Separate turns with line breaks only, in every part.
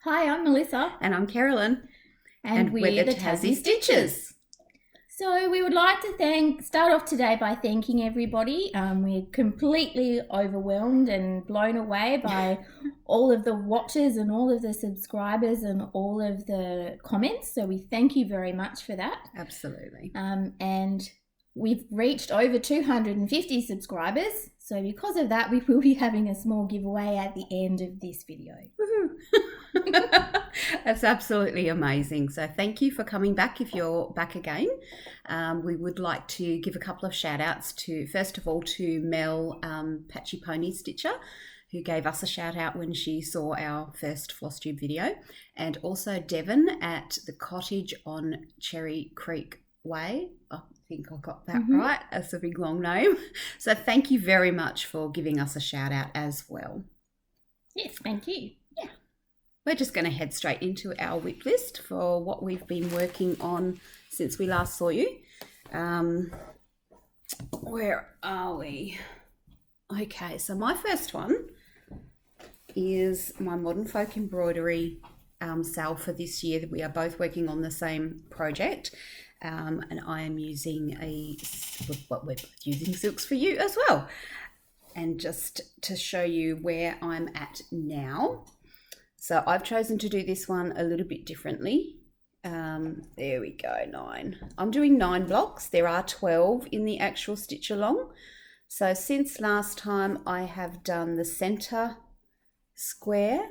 Hi, I'm Melissa.
And I'm Kerrilyn.
And we're the Tassie Stitchers. So we would like to start off today by thanking everybody. We're completely overwhelmed and blown away by all of the watchers and all of the subscribers and all of the comments. So we thank you very much for that.
Absolutely.
And we've reached over 250 subscribers. So because of that, we will be having a small giveaway at the end of this video.
That's absolutely amazing. So thank you for coming back if you're back again. We would like to give a couple of shout outs to, first of all, to Mel Patchy Pony Stitcher, who gave us a shout out when she saw our first floss tube video, and also Devon at the cottage on Cherry Creek Way. I think I got that right. That's a big long name. So thank you very much for giving us a shout out as well.
Yes, thank you.
Yeah. We're just going to head straight into our whip list for what we've been working on since we last saw you. Where are we? Okay, so my first one is my Modern Folk Embroidery sale for this year. We are both working on the same project. And I am using we're both using Silks4U as well. And just to show you where I'm at now. So I've chosen to do this one a little bit differently. There we go, 9. I'm doing 9 blocks. There are 12 in the actual stitch along. So since last time I have done the center square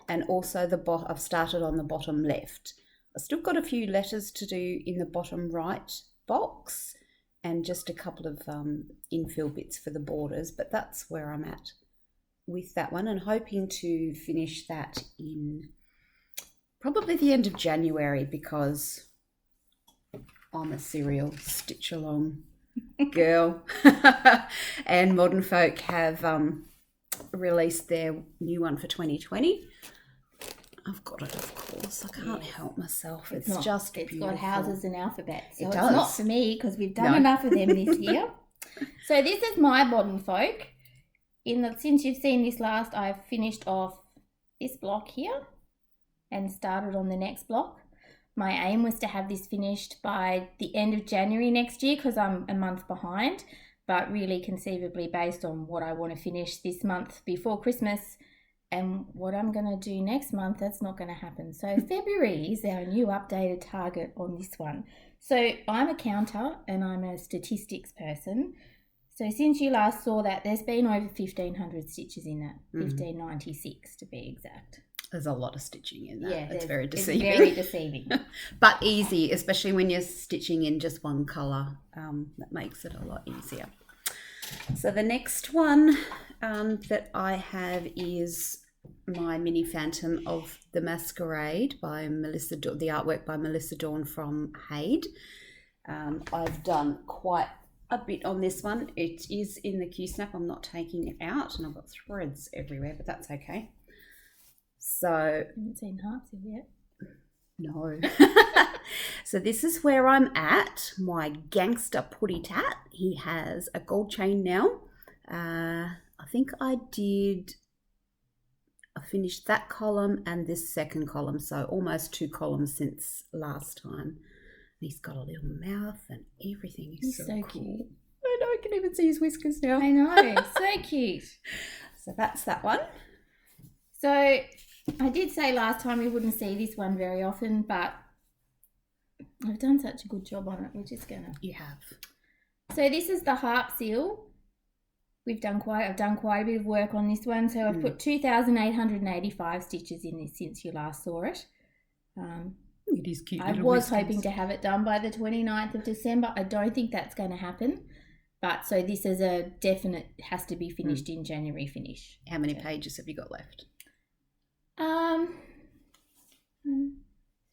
and also I've started on the bottom left. I've still got a few letters to do in the bottom right box and just a couple of infill bits for the borders, but that's where I'm at with that one, and hoping to finish that in probably the end of January, because I'm a serial stitch along girl. And Modern Folk have released their new one for 2020. I've got it, of course. I can't help myself. It's just beautiful.
It's got houses and alphabets. So
it
it's
does.
not for me because we've done enough of them this year. So this is my Modern Folk. Since you've seen this last, I've finished off this block here and started on the next block. My aim was to have this finished by the end of January next year because I'm a month behind, but really conceivably based on what I want to finish this month before Christmas and what I'm going to do next month, that's not going to happen. So February is our new updated target on this one. So I'm a counter and I'm a statistics person. So since you last saw that, there's been over 1,500 stitches in that, 1,596 to be exact.
There's a lot of stitching in that.
Yeah,
it's very deceiving.
It's very deceiving.
But easy, especially when you're stitching in just one colour. That makes it a lot easier. So the next one that I have is my mini phantom of the Masquerade by Melissa, the artwork by Melissa Dawn from HAED. I've done quite a bit on this one. It is in the Q-snap. I'm not taking it out, and I've got threads everywhere, but that's okay. So
I haven't seen Harp's yet.
No. So this is where I'm at. My gangster putty tat. He has a gold chain now. I think I finished that column and this second column, so almost 2 columns since last time. He's got a little mouth and everything. He's so cool. Cute. I know, I can even see his whiskers now.
I know, so cute.
So that's that one.
So I did say last time we wouldn't see this one very often, but I've done such a good job on it. We're just gonna.
You have.
So this is the Harp seal. I've done quite a bit of work on this one. So I've put 2,885 stitches in this since you last saw it.
It is cute.
I was hoping to have it done by the 29th of December. I don't think that's going to happen. But so this is a definite, has to be finished in January finish.
How many pages have you got left?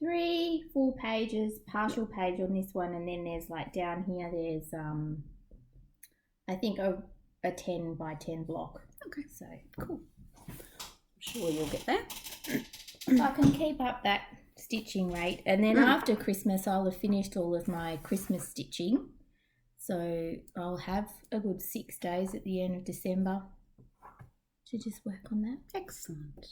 3 full pages, partial page on this one, and then there's like down here there's I think a 10 by 10 block.
Okay,
so
cool. I'm sure you'll get there.
If I can keep up that stitching rate, and then after Christmas I'll have finished all of my Christmas stitching, so I'll have a good 6 days at the end of December to just work on that.
Excellent.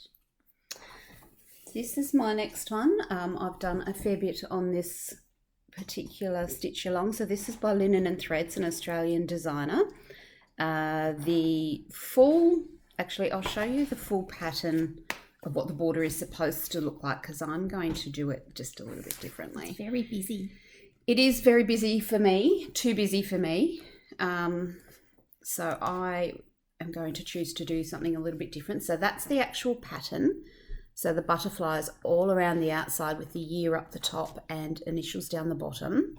This is my next one. I've done a fair bit on this particular stitch along. So this is by Lynn Threads, an Australian designer. The full, actually I'll show you the full pattern of what the border is supposed to look like, because I'm going to do it just a little bit differently.
It's very busy.
It is very busy for me, too busy for me. So I am going to choose to do something a little bit different. So that's the actual pattern. So the butterflies all around the outside with the year up the top and initials down the bottom.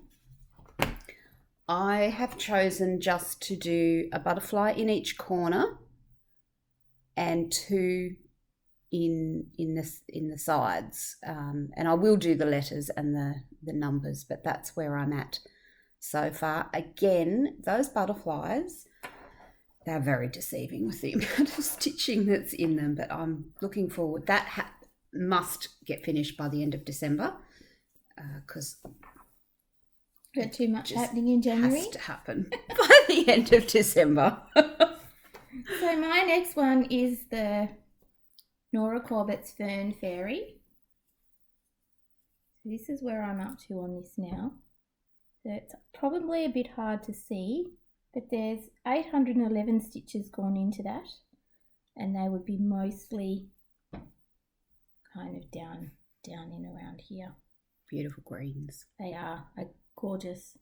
I have chosen just to do a butterfly in each corner and 2 in the sides. And I will do the letters and the numbers, but that's where I'm at so far. Again, those butterflies, they're very deceiving with the amount of stitching that's in them, but I'm looking forward. That must get finished by the end of December, because
got too much happening in January.
Has to happen by the end of December.
So my next one is the Nora Corbett's Fern Fairy. So this is where I'm up to on this now. So it's probably a bit hard to see, but there's 811 stitches gone into that, and they would be mostly kind of down in around here.
Beautiful greens.
They are gorgeous.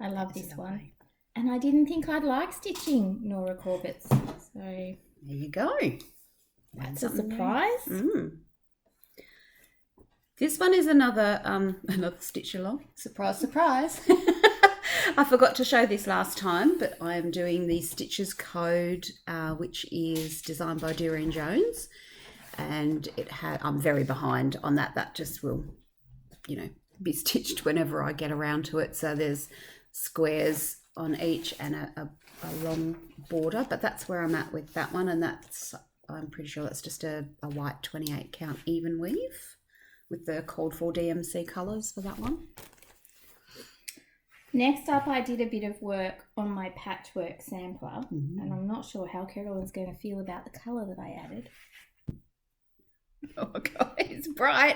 I love this
lovely
one. And I didn't think I'd like stitching Nora Corbett's. So
there you go.
That's a surprise.
This one is another stitch along. Surprise, surprise. I forgot to show this last time, but I am doing the Stitches Code, which is designed by Doreen Jones, and I'm very behind on that. That just will, be stitched whenever I get around to it. So there's squares on each and a long border, but that's where I'm at with that one, and I'm pretty sure that's just a white 28 count even weave with the called for DMC colours for that one.
Next up, I did a bit of work on my patchwork sampler, and I'm not sure how Kerrilyn's going to feel about the colour that I added.
Oh God, it's bright.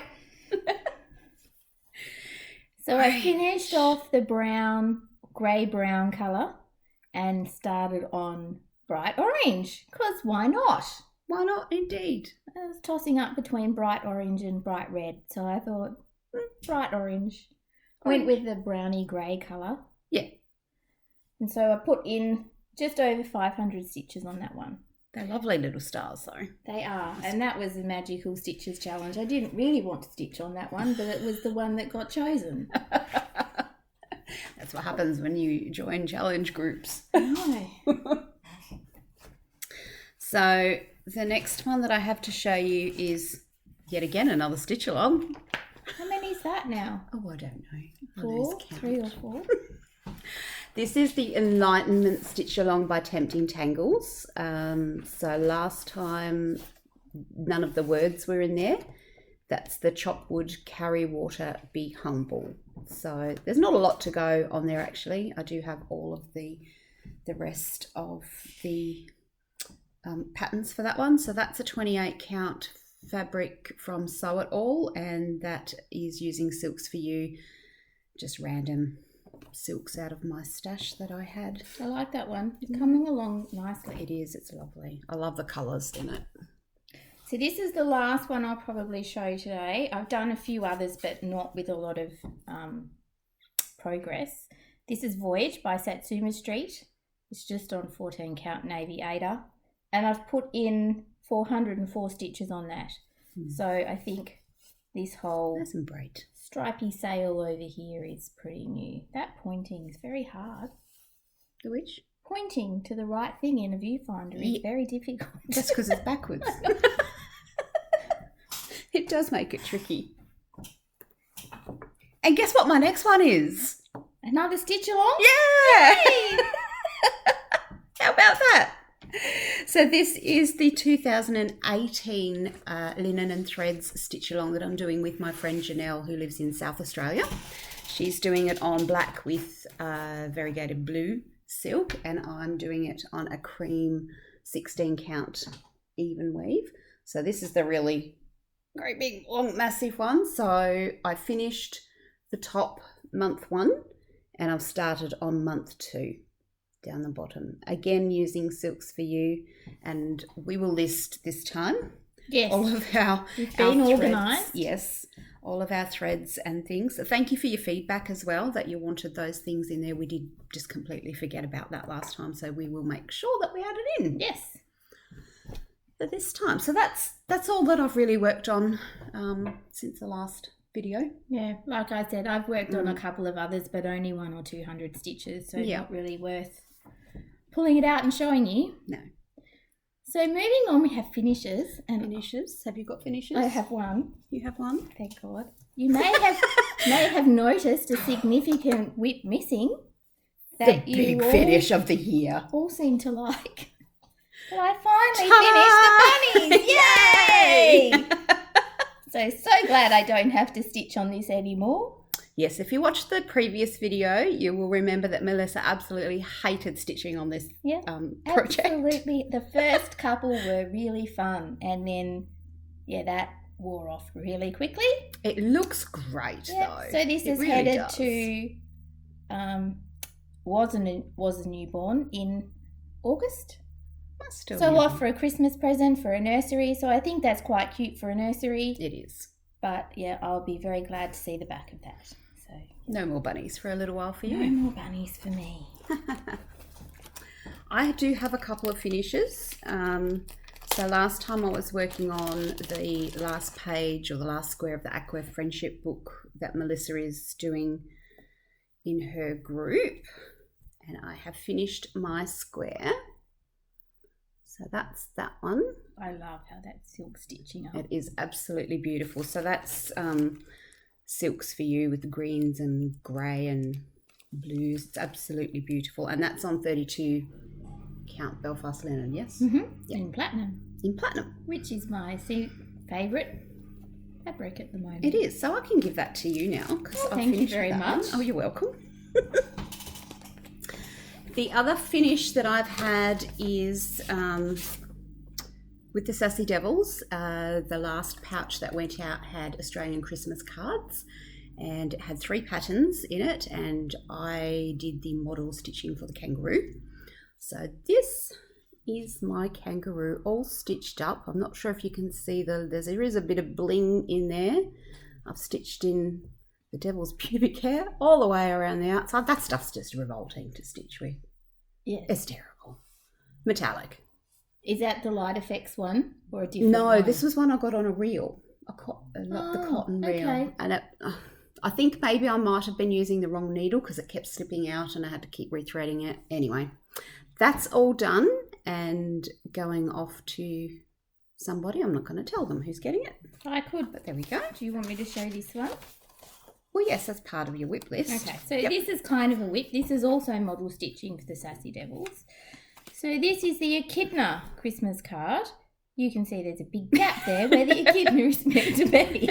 So I finished off the grey-brown colour and started on bright orange, because why not?
Why not, indeed.
I was tossing up between bright orange and bright red, so I thought, bright orange. Went with the browny grey colour.
Yeah.
And so I put in just over 500 stitches on that one.
They're lovely little stars though.
They are. And that was the Magical Stitches Challenge. I didn't really want to stitch on that one, but it was the one that got chosen.
That's what happens when you join challenge groups.
I know.
So the next one that I have to show you is yet again another stitch along.
How many is that now?
Oh, I don't know.
4, 3 or 4.
This is the Enlightenment Stitch Along by Tempting Tangles. So last time, none of the words were in there. That's the Chopwood, Carry Water, Be Humble. So there's not a lot to go on there actually. I do have all of the rest of the patterns for that one. So that's a 28 count fabric from Sew It All, and that is using Silks4U, just random silks out of my stash that I had.
I like that one. It's coming along nicely.
It is, it's lovely. I love the colours in it.
So this is the last one I'll probably show today. I've done a few others, but not with a lot of progress. This is Voyage by Satsuma Street. It's just on 14 count Navy Aida, and I've put in 404 stitches on that. So I think this whole
That's bright
stripy sail over here is pretty new. That pointing is very hard.
The which?
Pointing to the right thing in a viewfinder is very difficult.
Just because it's backwards. It does make it tricky. And guess what my next one is?
Another stitch along?
Yeah! How about that? So this is the 2018 Linen Threads stitch along that I'm doing with my friend Janelle, who lives in South Australia. She's doing it on black with variegated blue silk, and I'm doing it on a cream 16 count even weave. So this is the really great big long massive one. So I finished the top month 1 and I've started on month 2 down the bottom. Again using Silks4U, and we will list this time all of our
being
threads.
organised.
Yes, all of our threads and things. So thank you for your feedback as well, that you wanted those things in there. We did just completely forget about that last time, so we will make sure that we add it in.
Yes.
For this time. So that's all that I've really worked on since the last video.
Yeah, like I said, I've worked on a couple of others, but only 100 or 200 stitches, so not really worth pulling it out and showing you.
No.
So moving on, we have finishes. And
Finishes? Have you got finishes?
I have one.
You have one?
Thank God. You may have noticed a significant whip missing that
the big finish of the year.
All seem to like. But I finally finished the bunnies. Yay! So glad I don't have to stitch on this anymore.
Yes, if you watched the previous video, you will remember that Melissa absolutely hated stitching on this project.
Absolutely. The first couple were really fun, and then, that wore off really quickly.
It looks great, though.
So this is
really
headed
does.
to was a newborn in August. So off for a Christmas present for a nursery. So I think that's quite cute for a nursery.
It is.
But I'll be very glad to see the back of that. So
no more bunnies for a little while for you.
No more bunnies for me.
I do have a couple of finishes. So last time I was working on the last page or the last square of the Aqua Friendship book that Melissa is doing in her group. And I have finished my square. So that's that one.
I love how that's silk stitching up.
It is absolutely beautiful. So that's Silks4U with the greens and grey and blues. It's absolutely beautiful. And that's on 32 count Belfast linen, yes?
Mm-hmm.
Yep.
In platinum.
In platinum.
Which is my favourite fabric at the moment.
It is. So I can give that to you now.
Thank you very much.
Oh, you're welcome. The other finish that I've had is with the Sassy Devils. The last pouch that went out had Australian Christmas cards, and it had 3 patterns in it, and I did the model stitching for the kangaroo. So this is my kangaroo all stitched up. I'm not sure if you can see there is a bit of bling in there. I've stitched in the devil's pubic hair all the way around the outside. That stuff's just revolting to stitch with.
Yes.
It's terrible. Metallic.
Is that the Light Effects one or a different one?
No, this was one I got on a reel, the cotton reel.
Okay.
And I think maybe I might have been using the wrong needle because it kept slipping out and I had to keep rethreading it. Anyway, that's all done and going off to somebody. I'm not going to tell them who's getting it.
I could.
But there we go.
Do you want me to show this one?
Well, yes, that's part of your whip list.
Okay, so This is kind of a whip. This is also model stitching for the Sassy Devils. So this is the Echidna Christmas card. You can see there's a big gap there where the echidna is meant to be.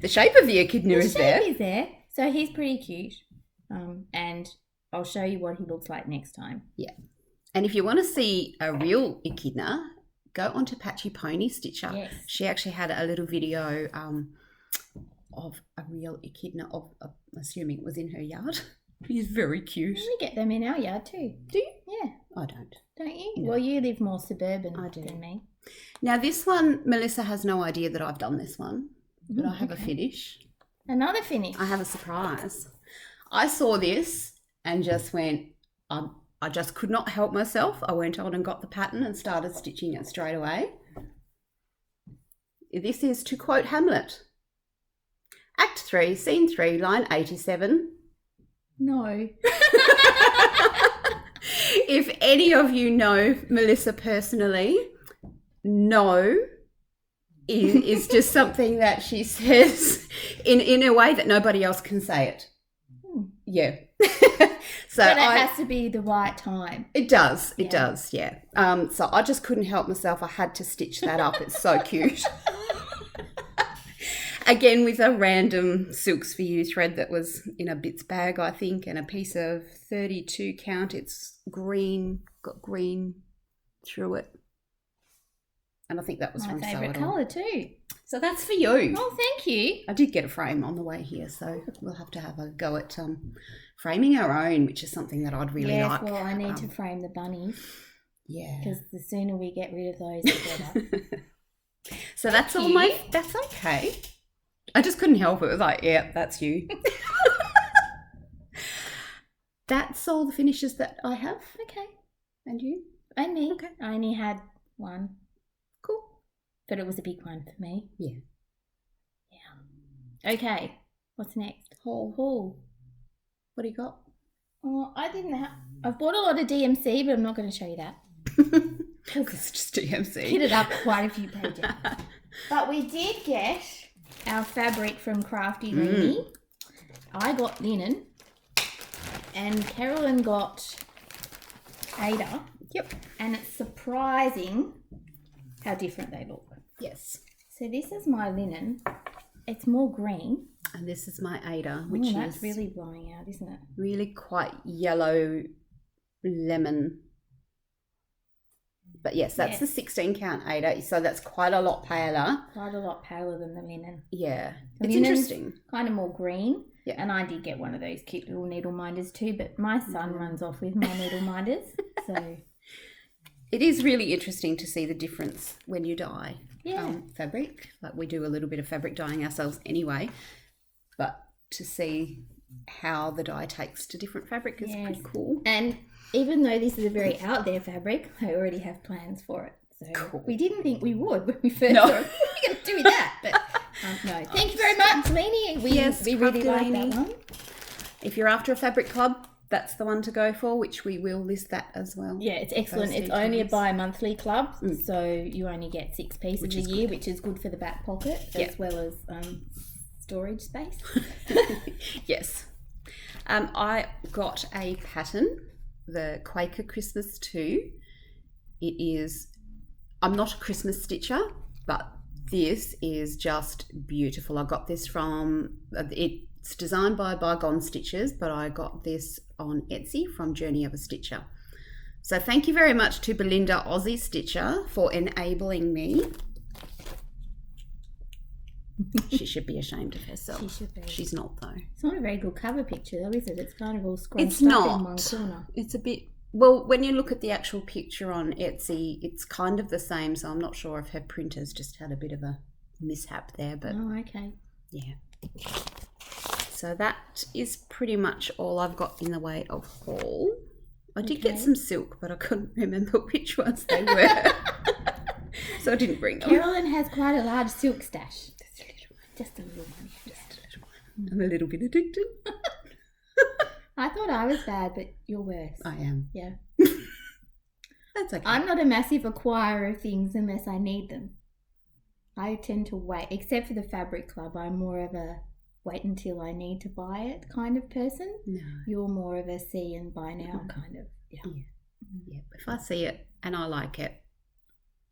The shape of the echidna is there.
The shape is there. So he's pretty cute. And I'll show you what he looks like next time.
Yeah. And if you want to see a real echidna, go onto Patchy Pony Stitcher.
Yes.
She actually had a little video of a real echidna, I'm assuming it was in her yard. He's very cute.
We get them in our yard too.
Do you?
Yeah.
I don't.
Don't you?
No.
Well, you live more suburban
I do.
than me.
Now this one, Melissa has no idea that I've done this one, but I have a
okay.
finish.
Another finish.
I have a surprise. I saw this and just went, I just could not help myself. I went on and got the pattern and started stitching it straight away. This is, to quote Hamlet, Act 3, Scene 3, line 87.
No.
If any of you know Melissa personally, no is just something that she says in a way that nobody else can say it. Yeah. So
but it has to be the right time.
It does. It does, yeah. So I just couldn't help myself. I had to stitch that up. It's so cute. Again, with a random Silks4U thread that was in a bits bag, I think, and a piece of 32 count. It's green, got green through it. And I think that was
My
from
favourite
Sew It On.
colour too.
So that's for you.
Oh, thank you.
I did get a frame on the way here, so we'll have to have a go at framing our own, which is something that I'd really like.
Well, I need to frame the bunnies.
Yeah.
Because the sooner we get rid of those, the better.
So that's all that's okay. I just couldn't help it. It was like, yeah, that's you. That's all the finishes that I have.
Okay.
And you?
And me.
Okay.
I only had one.
Cool.
But it was a big one for me.
Yeah.
Yeah. Okay. What's next?
Haul. What do you got?
Oh, I've bought a lot of DMC, but I'm not going to show you that.
Because it's just DMC.
Hit it up quite a few pages. But we did get our fabric from Crafty Remy. I got linen. And Kerrilyn got Aida.
Yep.
And it's surprising how different they look.
Yes.
So this is my linen. It's more green.
And this is my Aida, which is...
that's really blowing out, isn't it?
Really quite yellow lemon. But yes, that's the 16 count Aida. So that's quite a lot paler.
Quite a lot paler than the linen.
Yeah.
The
it's interesting.
Kind of more green.
Yeah.
And I did get one of those cute little needle minders too, but my son runs off with my needle minders. So
it is really interesting to see the difference when you dye fabric. Like we do a little bit of fabric dyeing ourselves anyway, but to see how the dye takes to different fabric is pretty cool.
And even though this is a very out there fabric, I already have plans for it. So we didn't think we would when we first saw it. We're going to do that, but no. Thank you very much, Lainey. We really like that one.
If you're after a fabric club, that's the one to go for, which we will list that as well.
Yeah, it's excellent. It's only a bi-monthly club, so you only get 6 pieces a year, which is good for the back pocket as well as storage space.
Yes. I got a pattern, the Quaker Christmas 2. It is, I'm not a Christmas stitcher, but this is just beautiful. I got this from, it's designed by Bygone Stitchers, but I got this on Etsy from Journey of a Stitcher. So thank you very much to Belinda Aussie Stitcher for enabling me. She should be ashamed of herself.
She should be.
She's not though.
It's not a very good cover picture though, is it? It's kind of all scrunched
It's
up
not.
in one corner.
It's a bit, well, when you look at the actual picture on Etsy, it's kind of the same, so I'm not sure if her printer's just had a bit of a mishap there, but
oh, okay.
Yeah. So that is pretty much all I've got in the way of haul. I did get some silk, but I couldn't remember which ones they were. So I didn't bring them.
Kerrilyn has quite a large silk stash. Just a little one.
Just a little one. I'm a little bit addicted.
I thought I was bad, but you're worse.
I am.
Yeah.
That's okay.
I'm not a massive acquirer of things unless I need them. I tend to wait, except for the fabric club. I'm more of a wait until I need to buy it kind of person.
No.
You're more of a see and buy now kind of. Yeah.
Yeah. If I see it and I like it,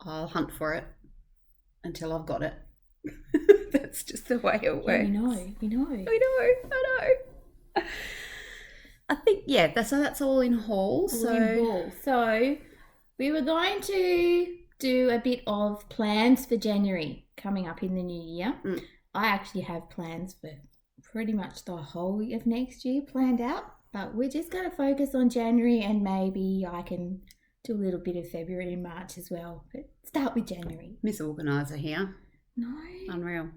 I'll hunt for it until I've got it. That's just the way it works.
Yeah, we know.
I know. I think, so that's all in haul.
So we were going to do a bit of plans for January coming up in the new year. I actually have plans for pretty much the whole of next year planned out, but we're just going to focus on January, and maybe I can do a little bit of February and March as well, but start with January.
Miss Organiser here.
No.
Unreal.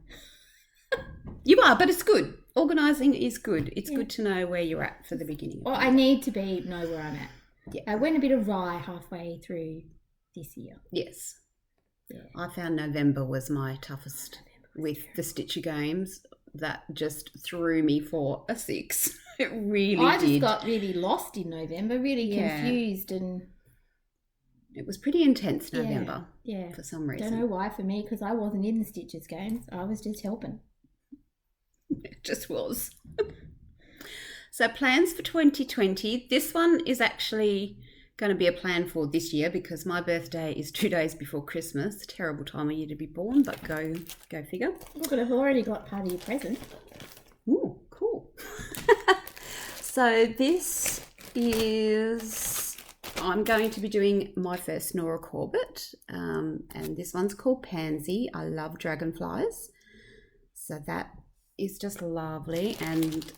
You are, but it's good. Organising is good. It's good to know where you're at for the beginning.
Well, I need to know where I'm at.
Yeah.
I went a bit awry halfway through this year.
Yes.
Yeah.
I found November was my toughest with the Stitcher games. That just threw me for a 6. It really did.
I just got really lost in November, really confused, and
it was pretty intense November.
Yeah.
For some reason.
Don't know why for me, because I wasn't in the Stitchers games. I was just helping.
It just was. So plans for 2020. This one is actually going to be a plan for this year because my birthday is 2 days before Christmas. Terrible time of year to be born, but go figure.
Look, I've already got part of your present.
Ooh, cool. So this is, I'm going to be doing my first Nora Corbett, and this one's called Pansy. I love dragonflies, so that is just lovely. And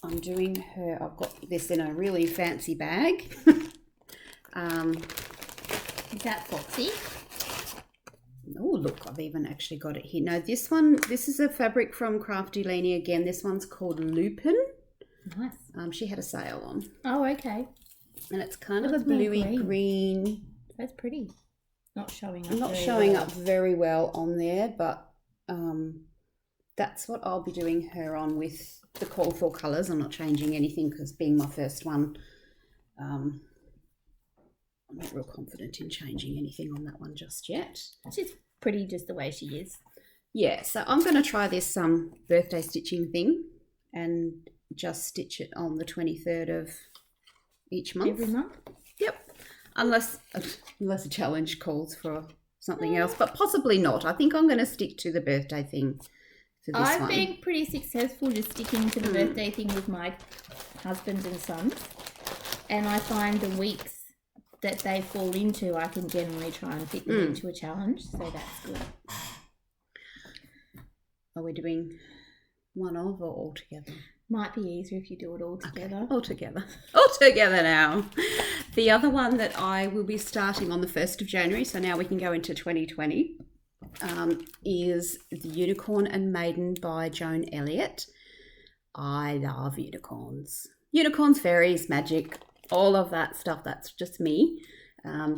I'm doing her, I've got this in a really fancy bag.
Is that Foxy?
Oh, look, I've even actually got it here. No, this one, this is a fabric from Crafty Leanie again. This one's called Lupin.
Nice.
She had a sale on.
Oh, okay.
And it's kind of a bluey green.
That's pretty. Not showing up.
Not showing up very well on there, but that's what I'll be doing her on with the called for colours. I'm not changing anything because being my first one, I'm not real confident in changing anything on that one just yet.
She's pretty just the way she is.
Yeah, so I'm going to try this birthday stitching thing and just stitch it on the 23rd of each month.
Every month?
Yep. Unless a challenge calls for something else, but possibly not. I think I'm going to stick to the birthday thing for this one.
I've been pretty successful just sticking to the birthday thing with my husband and sons, and I find the weeks that they fall into, I can generally try and fit them into a challenge, so that's good. Are
we doing one of or all together?
Might be easier if you do it all together.
Okay. All together. All together now. The other one that I will be starting on the 1st of January, so now we can go into 2020, is The Unicorn and Maiden by Joan Elliott. I love unicorns. Unicorns, fairies, magic, all of that stuff. That's just me.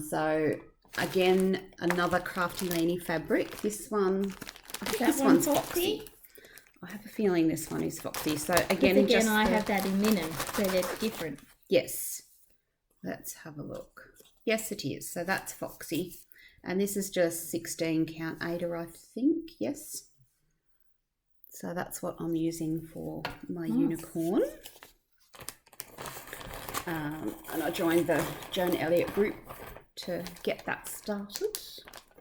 So again, another Crafty Leanie fabric. This one, I think this one's Foxy. I have a feeling this one is Foxy. So again,
I have that in linen, so they're different.
Yes. Let's have a look. Yes, it is. So that's Foxy. And this is just 16 count Aida, I think. Yes. So that's what I'm using for my unicorn. And I joined the Joan Elliott group to get that started.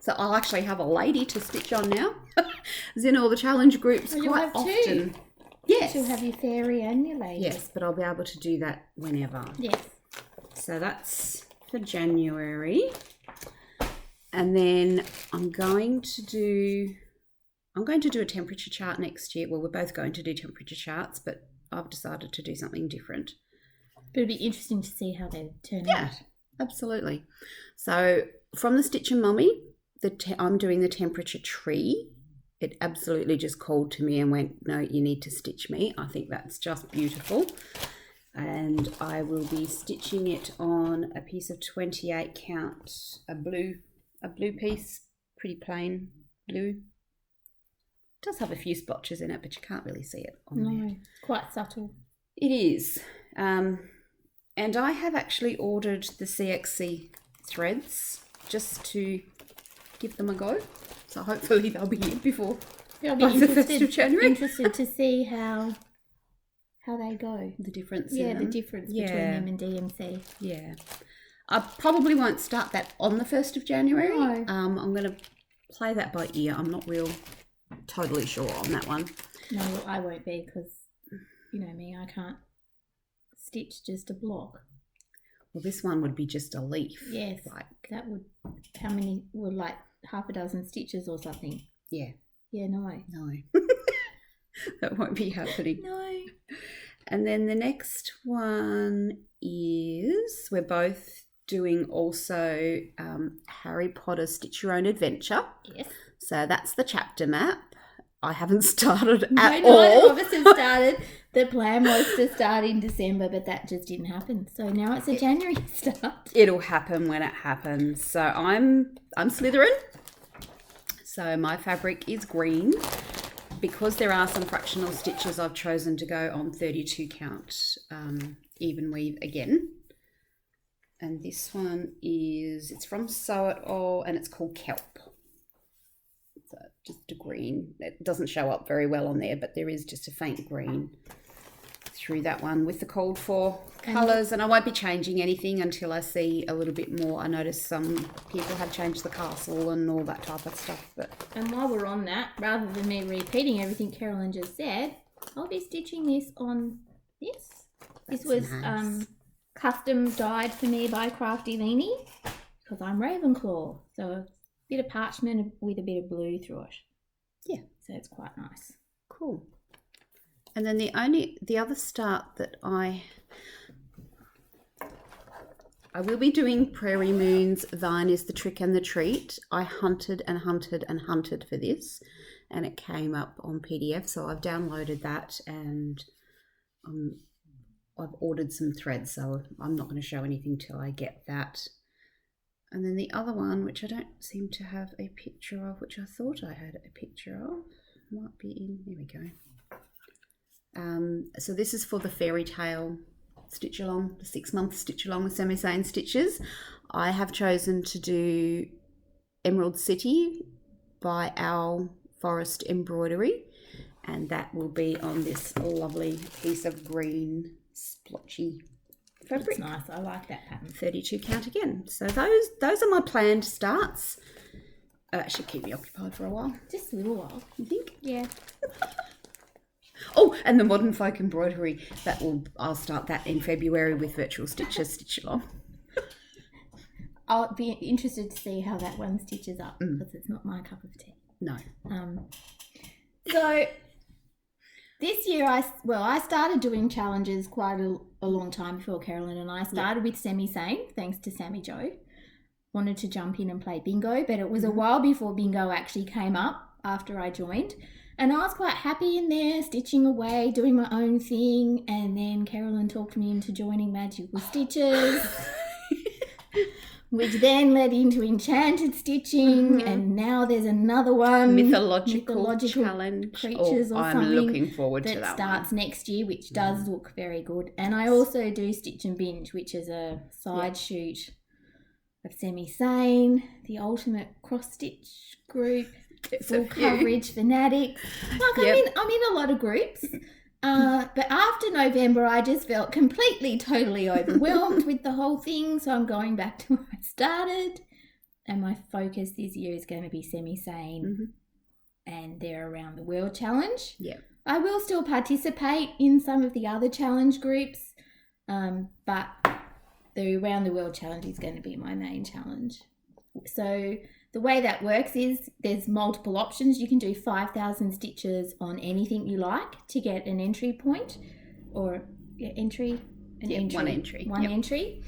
So I'll actually have a lady to stitch on now. As in all the challenge groups quite often. Yes.
She'll have your fairy and your lady.
Yes, but I'll be able to do that whenever.
Yes.
So that's for January. And then I'm going to do a temperature chart next year. Well, we're both going to do temperature charts, but I've decided to do something different.
But it'll be interesting to see how they turn out.
Yeah, absolutely. So from the Stitch and Mummy, I'm doing the temperature tree. It absolutely just called to me and went, no, you need to stitch me. I think that's just beautiful. And I will be stitching it on a piece of 28 count, a blue piece, pretty plain blue. It does have a few splotches in it, but you can't really see it on there.
No, quite subtle.
It is. And I have actually ordered the CXC Threads just to give them a go. So hopefully they'll be here before
the
1st of January.
Interested to see how they go.
The difference.
Yeah, the difference between them and DMC.
Yeah. I probably won't start that on the 1st of January.
No.
I'm going to play that by ear. I'm not totally sure on that one.
No, I won't be because, you know me, I can't stitch just a block.
Well, this one would be just a leaf.
Yes, that would, how many were like half a dozen stitches or something?
Yeah.
Yeah, no.
That won't be happening.
No.
And then the next one is, we're both doing also Harry Potter Stitch Your Own Adventure.
Yes.
So that's the chapter map. I haven't started at all.
None of us have started. The plan was to start in December, but that just didn't happen. So now it's a January start.
It'll happen when it happens. So I'm Slytherin. So my fabric is green. Because there are some fractional stitches, I've chosen to go on 32 count even weave again. And this one it's from Sew It All and it's called Kelp. So just a green. It doesn't show up very well on there, but there is just a faint green through that one with the called for colours. And I won't be changing anything until I see a little bit more. I noticed some people have changed the castle and all that type of stuff.
And while we're on that, rather than me repeating everything Kerrilyn just said, I'll be stitching this on this. This was
nice.
custom dyed for me by Crafty Leanie because I'm Ravenclaw. So a bit of parchment with a bit of blue through it.
Yeah.
So it's quite nice.
Cool. And then the other start that I will be doing Prairie Moon's Thine is the Trick and the Treat. I hunted and hunted and hunted for this, and it came up on PDF, so I've downloaded that, and I've ordered some threads, so I'm not going to show anything till I get that. And then the other one, which I don't seem to have a picture of, which I thought I had a picture of, might be in, here we go. So this is for the Fairy Tale stitch along, the 6-month stitch along with Semi-Sane Stitches. I have chosen to do Emerald City by Owl Forest Embroidery, and that will be on this lovely piece of green splotchy fabric.
It's nice. I like that pattern.
32 count again. So those are my planned starts. That should keep me occupied for a while.
Just a little while.
You think?
Yeah.
Oh, and the Modern Folk Embroidery, I'll start that in February with Virtual Stitchers Stitch Along.
I'll be interested to see how that one stitches up because it's not my cup of tea.
No.
So this year I started doing challenges quite a long time before Kerrilyn, and I started with Semi-Sane, thanks to Sammy Jo. Wanted to jump in and play bingo, but it was a while before bingo actually came up after I joined. And I was quite happy in there, stitching away, doing my own thing. And then Kerrilyn talked me into joining Magical Stitches, which then led into Enchanted Stitching. And now there's another one.
Mythological challenge.
Creatures or
I'm
something.
looking forward to that
starts next year, which does look very good. And I also do Stitch and Binge, which is a side shoot of Semi-Sane, the Ultimate Cross-Stitch group. Full coverage fanatics. I'm in a lot of groups, but after November I just felt completely totally overwhelmed with the whole thing, so I'm going back to where I started, and my focus this year is going to be Semi-Sane and their Around the World challenge. I will still participate in some of the other challenge groups, but the Around the World challenge is going to be my main challenge. So the way that works is there's multiple options. You can do 5,000 stitches on anything you like to get an entry point, or entry.
One entry.
One entry.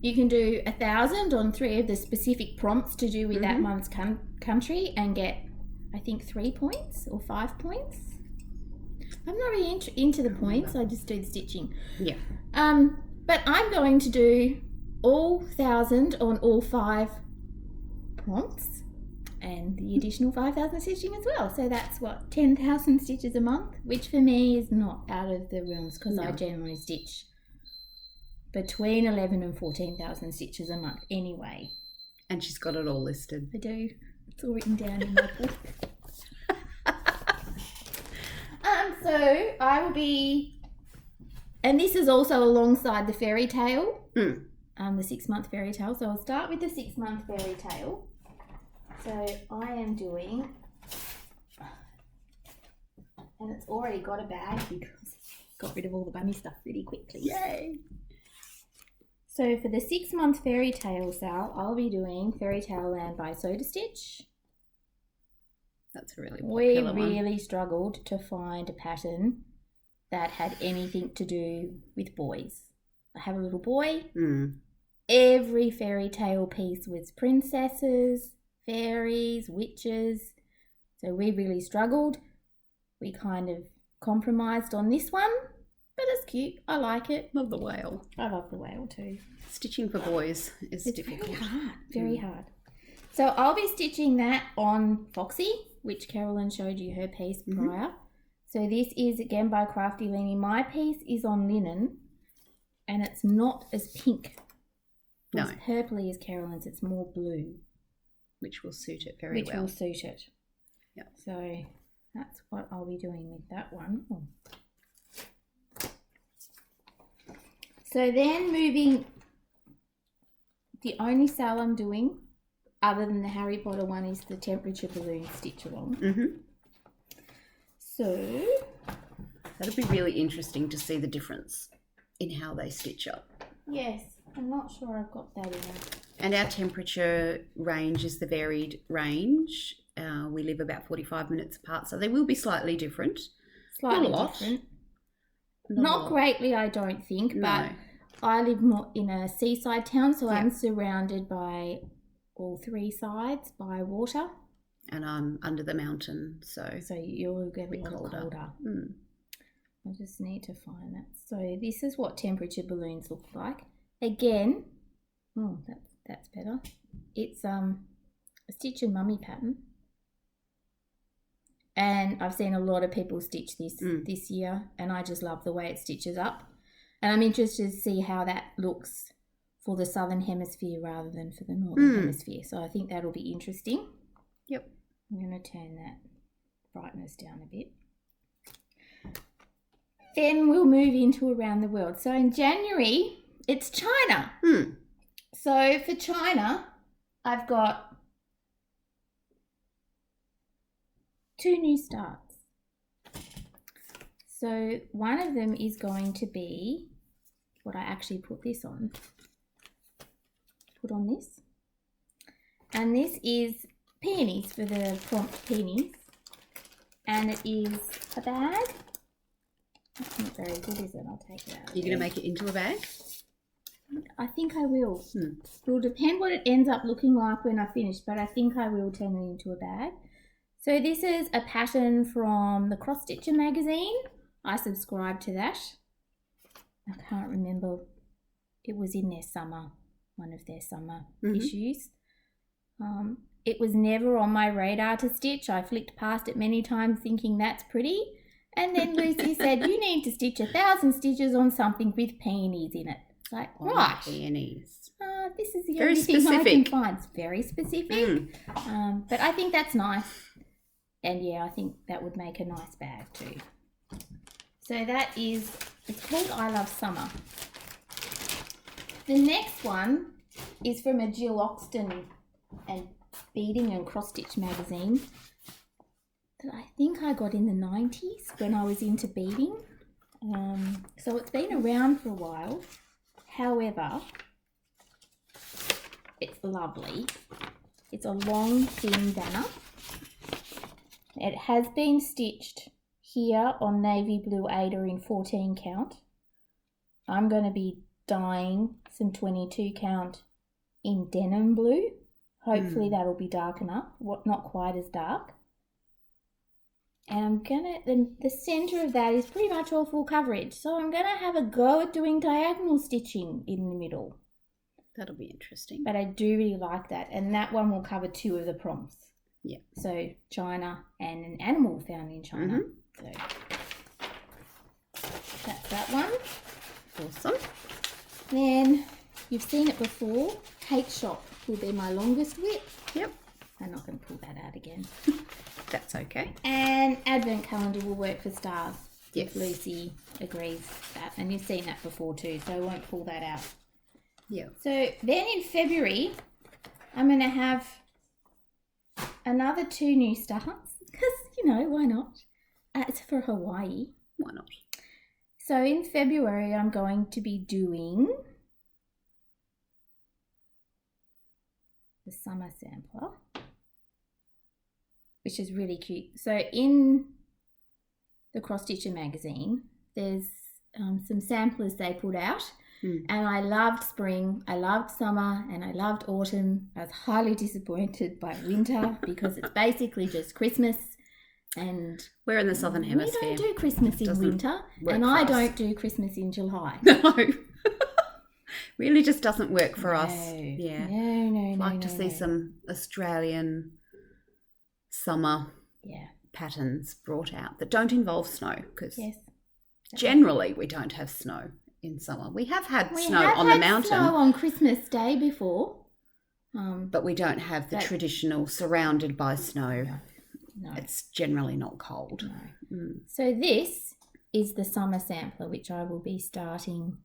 You can do 1,000 on 3 of the specific prompts to do with that month's country and get, I think, 3 points or 5 points. I'm not really into the points. I just do the stitching.
Yeah.
But I'm going to do all 1,000 on all 5 prompts and the additional 5,000 stitching as well. So that's 10,000 stitches a month, which for me is not out of the realms because I generally stitch between 11 and 14,000 stitches a month anyway.
And she's got it all listed.
I do. It's all written down in my book. So I will be, and this is also alongside the fairy tale, the 6-month fairy tale. So I'll start with the 6-month fairy tale. So I am doing, and it's already got a bag because I got rid of all the bunny stuff really quickly.
Yay!
So for the 6-month fairy tale sale, I'll be doing Fairy Tale Land by Soda Stitch.
That's a really popular one.
We really struggled to find a pattern that had anything to do with boys. I have a little boy. Every fairy tale piece was princesses, fairies, witches. So we really struggled. We kind of compromised on this one, but it's cute. I like it.
Love the whale.
I love the whale too.
Stitching for boys is difficult.
Very hard. So I'll be stitching that on Foxy, which Kerrilyn showed you her piece prior. So this is again by Crafty Leanie. My piece is on linen and it's not as pink.
No.
As purpley as Kerrilyn's. It's more blue.
Which will suit it very well.
Which will suit it.
Yeah.
So that's what I'll be doing with that one. So then moving, the only sale I'm doing other than the Harry Potter one is the Temperature Balloon Stitch Along. So
that'll be really interesting to see the difference in how they stitch up.
Yes, I'm not sure I've got that in there.
And our temperature range is the varied range. We live about 45 minutes apart, so they will be slightly different.
Slightly
Not a lot.
different.
Not
Greatly, I don't think,
No.
but I live more in a seaside town, so
Yeah.
I'm surrounded by all three sides by water.
And I'm under the mountain, so
You'll get a
bit
lot
colder.
colder.
Mm.
I just need to find that. So this is what temperature balloons look like. Again, that's better. It's a Stitch and Mummy pattern. And I've seen a lot of people stitch this year, and I just love the way it stitches up. And I'm interested to see how that looks for the southern hemisphere rather than for the northern hemisphere. So I think that'll be interesting.
Yep.
I'm going to turn that brightness down a bit. Then we'll move into around the world. So in January, it's China. So for China, I've got 2 new starts. So one of them is going to be what I actually put this on. Put on this. And this is peonies for the prompt peonies. And it is a bag. That's not very good, is it? I'll take it out.
You're going to make it into a bag?
I think I will. It will depend what it ends up looking like when I finish, but I think I will turn it into a bag. So this is a pattern from the Cross Stitcher magazine. I subscribe to that. I can't remember. It was in their summer, one of their summer issues. It was never on my radar to stitch. I flicked past it many times thinking that's pretty. And then Lucy said, you need to stitch 1,000 stitches on something with peonies in it. It's like, right.
Peonies.
This is the
Very
only thing I
specific.
can find. It's very specific. But I think that's nice. And yeah, I think that would make a nice bag too. So that is, it's called I Love Summer. The next one is from a Jill Oxton and Beading and Cross Stitch magazine that I think I got in the 90s when I was into beading. So it's been around for a while. However, it's lovely. It's a long, thin banner. It has been stitched here on Navy Blue Aida in 14 count. I'm going to be dyeing some 22 count in denim blue. Hopefully that'll be dark enough, not quite as dark. And I'm going to, the centre of that is pretty much all full coverage. So I'm going to have a go at doing diagonal stitching in the middle.
That'll be interesting.
But I do really like that. And that one will cover 2 of the prompts.
Yeah.
So China and an animal found in China. So that's that one.
Awesome.
Then you've seen it before. Cake Shop will be my longest whip.
Yep.
I'm not going to pull that out again.
That's okay.
And Advent Calendar will work for stars.
Yes.
If Lucy agrees that. And you've seen that before too, so I won't pull that out.
Yeah.
So then in February, I'm going to have another 2 new starts. Because, why not? It's for Hawaii.
Why not?
So in February, I'm going to be doing the summer sampler, which is really cute. So in the Cross Stitcher magazine, there's some samplers they put out. And I loved spring, I loved summer, and I loved autumn. I was highly disappointed by winter because it's basically just Christmas. And
we're in the southern hemisphere.
We don't do Christmas in winter, and I don't do Christmas in July.
No. Really just doesn't work for us. Yeah.
No.
Like to see some Australian summer patterns brought out that don't involve snow, because generally we don't have snow in summer. We have had snow on the mountain.
Snow on Christmas Day before.
But we don't have the traditional surrounded by snow.
No.
It's generally not cold.
No. So this is the summer sampler, which I will be starting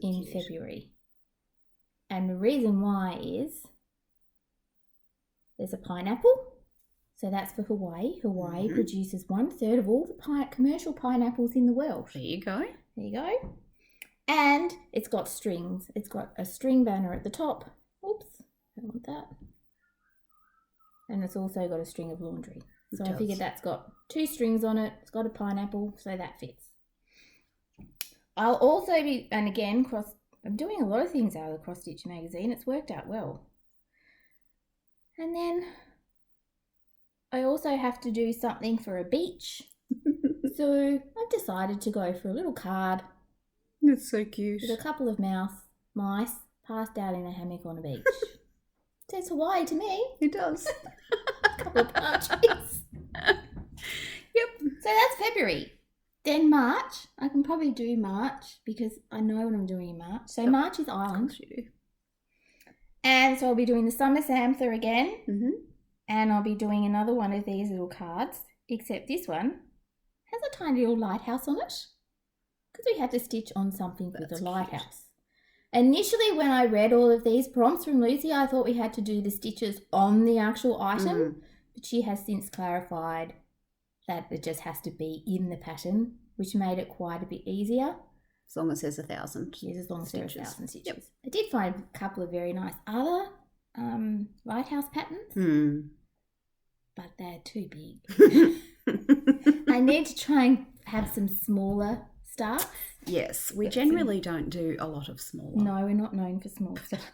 in February. And the reason why is there's a pineapple. So that's for Hawaii. Hawaii produces 1/3 of all the commercial pineapples in the world.
There you go.
There you go. And it's got strings. It's got a string banner at the top. Oops, don't want that. And it's also got a string of laundry. So I figured that's got 2 strings on it. It's got a pineapple, so that fits. I'll also be, and again, I'm doing a lot of things out of the Cross Stitch magazine. It's worked out well. And then I also have to do something for a beach. So I've decided to go for a little card.
That's so cute.
With a couple of mice passed out in a hammock on a beach. Says Hawaii to me.
It does.
A couple of palm trees.
Yep.
So that's February. Then March. I can probably do March because I know what I'm doing in March. So March is Island.
Of course you do.
And so I'll be doing the Summer Sampler again.
Mm-hmm.
And I'll be doing another one of these little cards. Except this one has a tiny little lighthouse on it. Because we had to stitch on something with a lighthouse. Initially, when I read all of these prompts from Lucy, I thought we had to do the stitches on the actual item. But she has since clarified that it just has to be in the pattern, which made it quite a bit easier.
As long as there's 1,000.
Yes, as long as there's 1,000 stitches.
Yep.
I did find a couple of very nice other lighthouse patterns, but they're too big. I need to try and have some smaller starts.
Yes, we generally don't do a lot of smaller.
No, we're not known for small starts.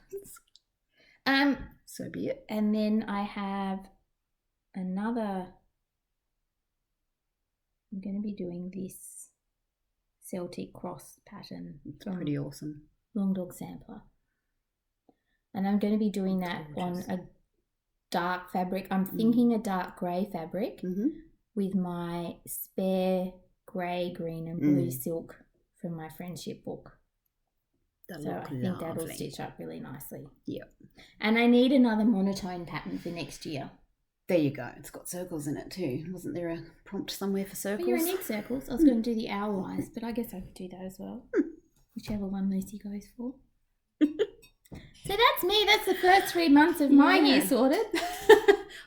So be it.
And then I have another. I'm going to be doing this Celtic cross pattern.
It's pretty awesome.
Long Dog Sampler. And I'm going to be doing that on a dark fabric. I'm thinking a dark grey fabric with my spare grey, green and blue silk from my friendship book. So I think that'll stitch up really nicely.
Yep.
And I need another monotone pattern for next year.
There you go. It's got circles in it too. Wasn't there a prompt somewhere for circles?
Well, you need circles. I was going to do the hour-wise, but I guess I could do that as well. Whichever one Lucy goes for. So that's me. That's the first 3 months of my year sorted.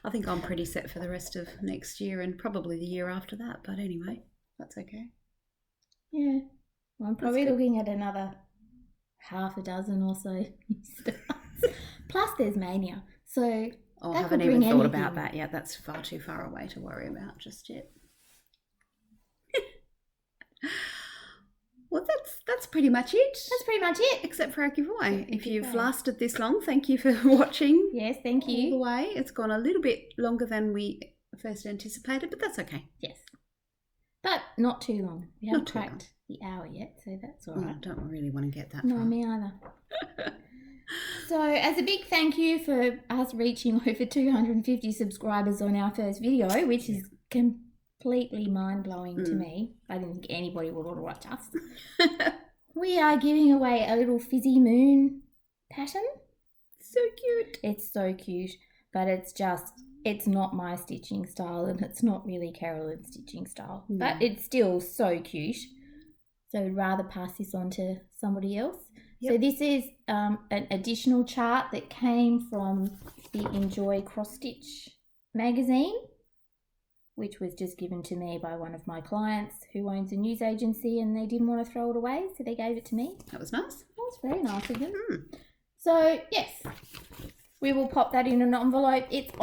I think I'm pretty set for the rest of next year and probably the year after that. But anyway, that's okay.
Yeah. Well, I'm probably looking at another half a dozen or so. Plus there's Mania. So
I haven't even thought about that yet. That's far too far away to worry about just yet. Well, that's pretty much it.
That's pretty much it.
Except for our giveaway. If you've lasted this long, thank you for watching.
Yes, thank you.
All the way. It's gone a little bit longer than we first anticipated, but that's okay.
Yes. But not too long. We haven't cracked the hour yet, so that's all right.
I don't really want to get that
No,
far.
me either. So as a big thank you for us reaching over 250 subscribers on our first video, which is completely mind-blowing to me. I didn't think anybody would want to watch us. We are giving away a little Fizzy Moon pattern.
So cute.
It's so cute, but it's not my stitching style and it's not really Kerrilyn's stitching style. No. But it's still so cute. So I'd rather pass this on to somebody else. Yep. So this is an additional chart that came from the Enjoy Cross Stitch magazine, which was just given to me by one of my clients who owns a news agency, and they didn't want to throw it away, so they gave it to me.
That was nice.
That was very nice of them. So yes, we will pop that in an envelope. It's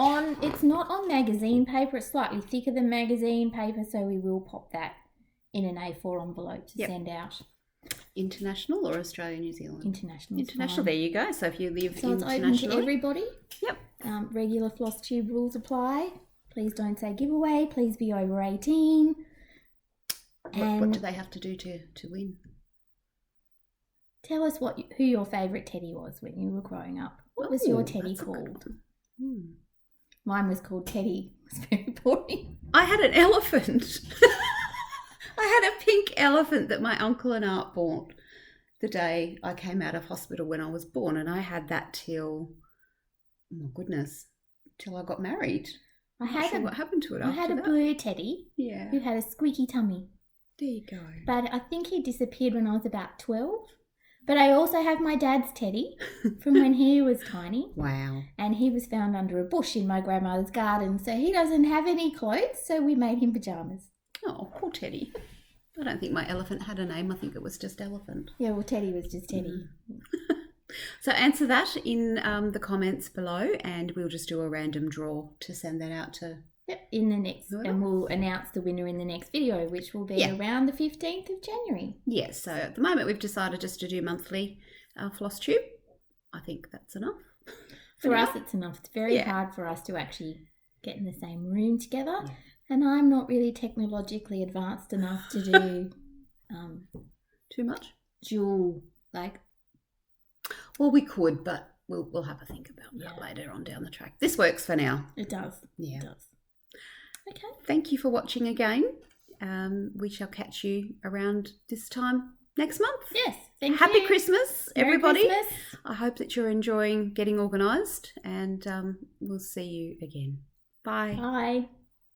not on magazine paper. It's slightly thicker than magazine paper, so we will pop that in an A4 envelope to send out.
International or Australia, New Zealand?
International.
International. There you go. So if you live
so it's open to everybody.
Yep.
Regular floss tube rules apply. Please don't say giveaway. Please be over 18.
What do they have to do to win?
Tell us who your favourite teddy was when you were growing up. What was your teddy called? Mine was called Teddy. It was very boring.
I had an elephant. I had a pink elephant that my uncle and aunt bought the day I came out of hospital when I was born, and I had that till, oh my goodness, till I got married. What happened to it after that?
I had a blue teddy who had a squeaky tummy.
There you go.
But I think he disappeared when I was about 12. But I also have my dad's teddy from when he was tiny.
Wow. And
he was found under a bush in my grandmother's garden, so he doesn't have any clothes, so we made him pyjamas.
Oh, poor Teddy. I don't think my elephant had a name. I think it was just Elephant.
Yeah, well, Teddy was just Teddy.
So answer that in the comments below, and we'll just do a random draw to send that out to...
Yep, in the next, and we'll announce the winner in the next video, which will be around the 15th of January.
Yes, so at the moment we've decided just to do monthly floss tube. I think that's enough.
For us, it's enough. It's very hard for us to actually get in the same room together, and I'm not really technologically advanced enough to do
too much
dual, like...
Well, we could, but we'll have a think about that later on down the track. This works for now.
It does.
Yeah.
It does. Okay.
Thank you for watching again. We shall catch you around this time next month.
Yes. Thank you.
Happy Christmas, everybody.
Merry Christmas.
I hope that you're enjoying getting organised, and we'll see you again. Bye.
Bye.